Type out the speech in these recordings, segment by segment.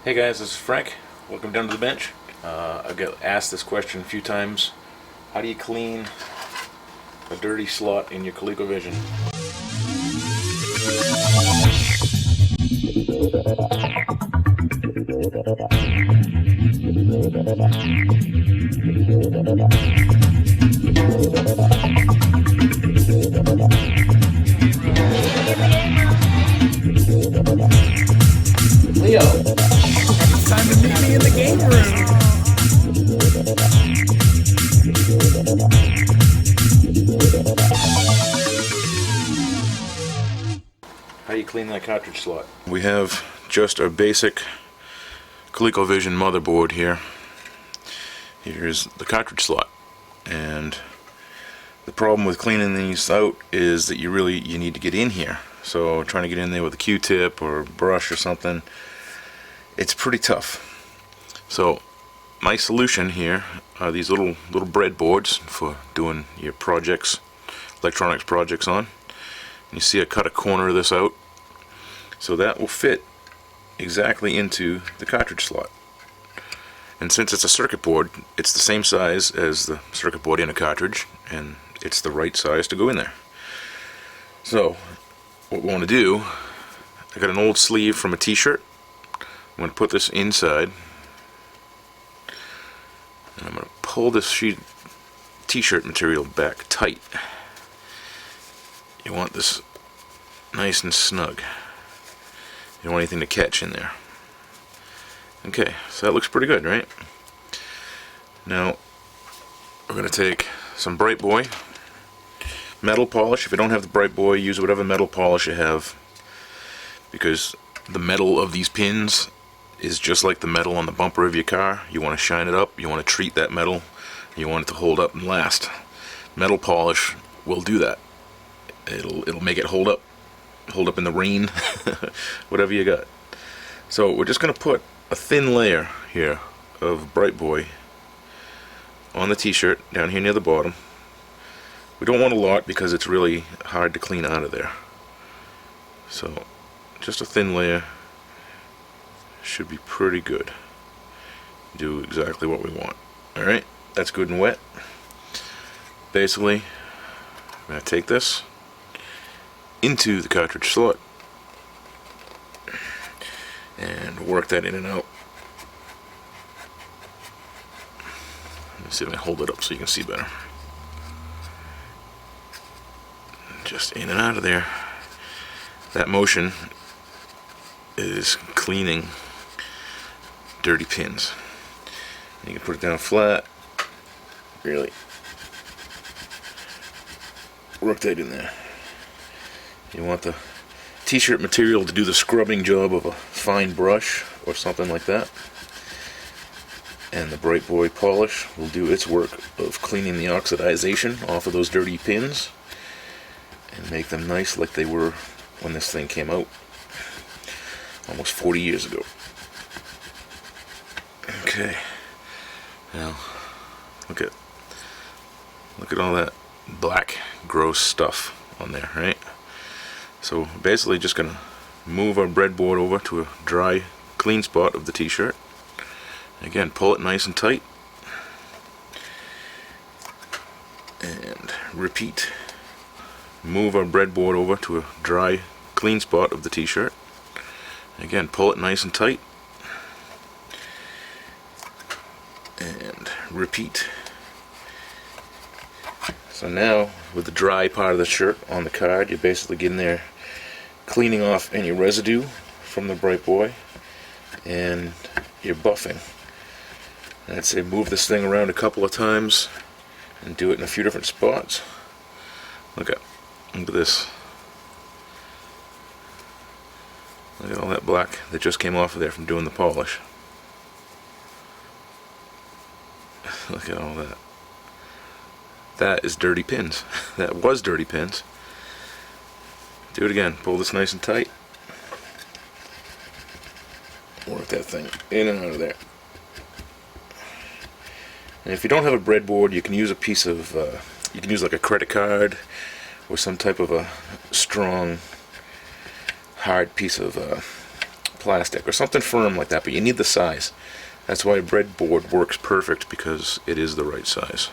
Hey guys, this is Frank. Welcome down to the bench. I've got asked this question a few times. How do you clean a dirty slot in your ColecoVision? Leo, it's time to meet me in the game room. How do you clean that cartridge slot? We have just a basic ColecoVision motherboard here. Here's the cartridge slot, and the problem with cleaning these out is that you need to get in here. So trying to get in there with a Q-tip or a brush or something, it's pretty tough. So my solution here are these little breadboards for doing your projects, electronics projects on. And you see I cut a corner of this out, so that will fit exactly into the cartridge slot. And since it's a circuit board, it's the same size as the circuit board in a cartridge, and it's the right size to go in there. So what we want to do, I got an old sleeve from a t-shirt. I'm going to put this inside, and I'm going to pull this sheet t-shirt material back tight. You want this nice and snug. You don't want anything to catch in there. Okay, so that looks pretty good, right? Now we're going to take some Bright Boy metal polish. If you don't have the Bright Boy, use whatever metal polish you have, because the metal of these pins is just like the metal on the bumper of your car. You want to shine it up, you want to treat that metal, you want it to hold up and last. Metal polish will do that. It'll make it hold up in the rain, whatever you got. So we're just going to put a thin layer here of Bright Boy on the t-shirt down here near the bottom. We don't want a lot because it's really hard to clean out of there. So just a thin layer should be pretty good. Do exactly what we want. Alright, that's good and wet. Basically, I'm going to take this into the cartridge slot and work that in and out. Let me see if I can hold it up so you can see better. Just in and out of there. That motion is cleaning dirty pins. You can put it down flat, really work that in there. You want the t-shirt material to do the scrubbing job of a fine brush or something like that, and the Bright Boy polish will do its work of cleaning the oxidization off of those dirty pins and make them nice like they were when this thing came out almost 40 years ago. Okay, now look at all that black gross stuff on there, right? So basically just gonna move our breadboard over to a dry clean spot of the t-shirt. Again, pull it nice and tight and repeat. Move our breadboard over to a dry clean spot of the t-shirt. Again, pull it nice and tight and repeat. So now with the dry part of the shirt on the card, you're basically getting there cleaning off any residue from the Bright Boy, and you're buffing. And I'd say move this thing around a couple of times and do it in a few different spots. Look at this. Look at all that black that just came off of there from doing the polish. Look at all that. That is dirty pins. That was dirty pins. Do it again. Pull this nice and tight. Work that thing in and out of there. And if you don't have a breadboard, you can use a piece of, you can use like a credit card or some type of a strong, hard piece of plastic or something firm like that, but you need the size. That's why a breadboard works perfect, because it is the right size.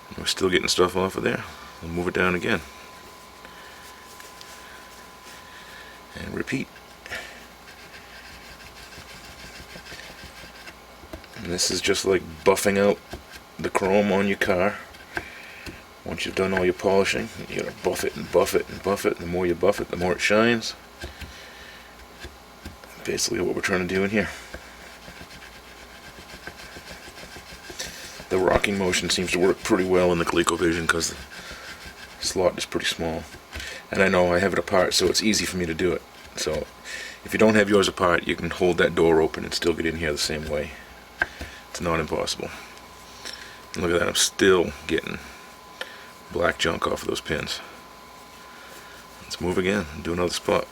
And we're still getting stuff off of there. We'll move it down again. And repeat. And this is just like buffing out the chrome on your car. Once you've done all your polishing, you gotta buff it and buff it and buff it. The more you buff it, the more it shines. Basically what we're trying to do in here. The rocking motion seems to work pretty well in the ColecoVision because the slot is pretty small. And I know I have it apart, so it's easy for me to do it. So if you don't have yours apart, you can hold that door open and still get in here the same way. It's not impossible. And look at that, I'm still getting black junk off of those pins. Let's move again and do another spot.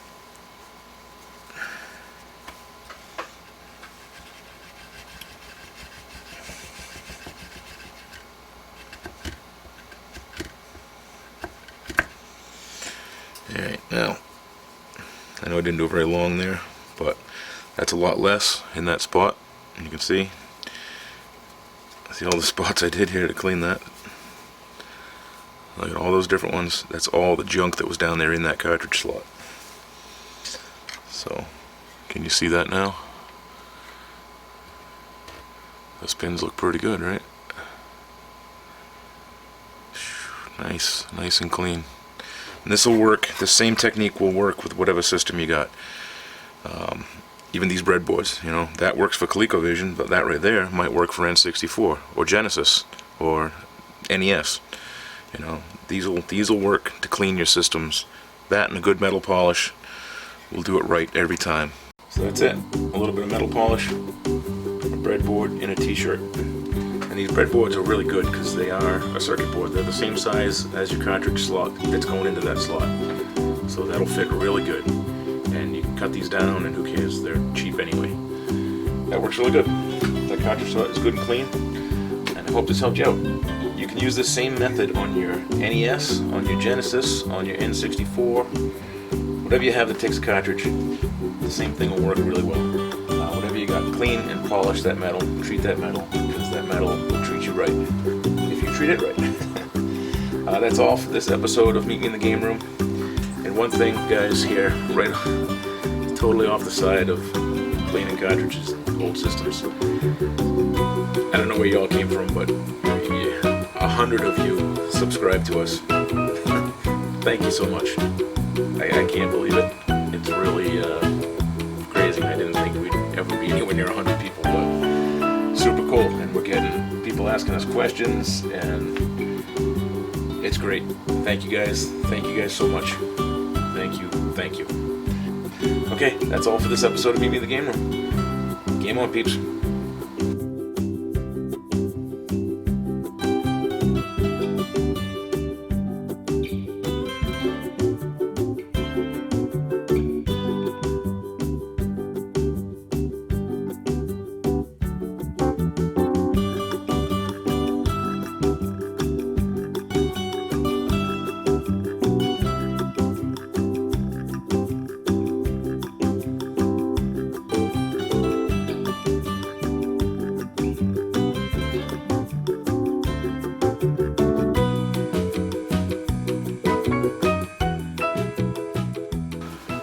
Alright, now, I know I didn't do it very long there, but that's a lot less in that spot. And you can see all the spots I did here to clean that. Look at all those different ones. That's all the junk that was down there in that cartridge slot. So, can you see that now? Those pins look pretty good, right? Nice and clean. And this will work, the same technique will work with whatever system you got. Even these breadboards, you know, that works for ColecoVision, but that right there might work for N64 or Genesis or NES. You know, these will work to clean your systems. That and a good metal polish will do it right every time. So that's it. A little bit of metal polish, a breadboard, and a t-shirt. And these breadboards are really good because they are a circuit board. They're the same size as your cartridge slot that's going into that slot. So that'll fit really good. And you can cut these down, and who cares? They're cheap anyway. That works really good. That cartridge slot is good and clean. And I hope this helped you out. You can use this same method on your NES, on your Genesis, on your N64, whatever you have that takes a cartridge. The same thing will work really well. Whatever you got, clean and polish that metal, treat that metal, because that metal will treat you right, if you treat it right. That's all for this episode of Meet Me in the Game Room. And one thing, guys, here, right, totally off the side of cleaning cartridges, old systems. I don't know where y'all came from, but 100 of you subscribe to us. Thank you so much. I can't believe it. It's really crazy. I didn't think we'd ever be anywhere near 100 people, but super cool. And we're getting people asking us questions, and it's great. Thank you guys. Thank you guys so much. Thank you. Okay, that's all for this episode of Meet Me in the Game Room. Game on, peeps.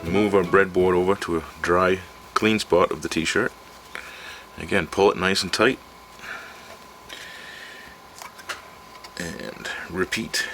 Move our breadboard over to a dry, clean spot of the t-shirt. Again, pull it nice and tight. And repeat.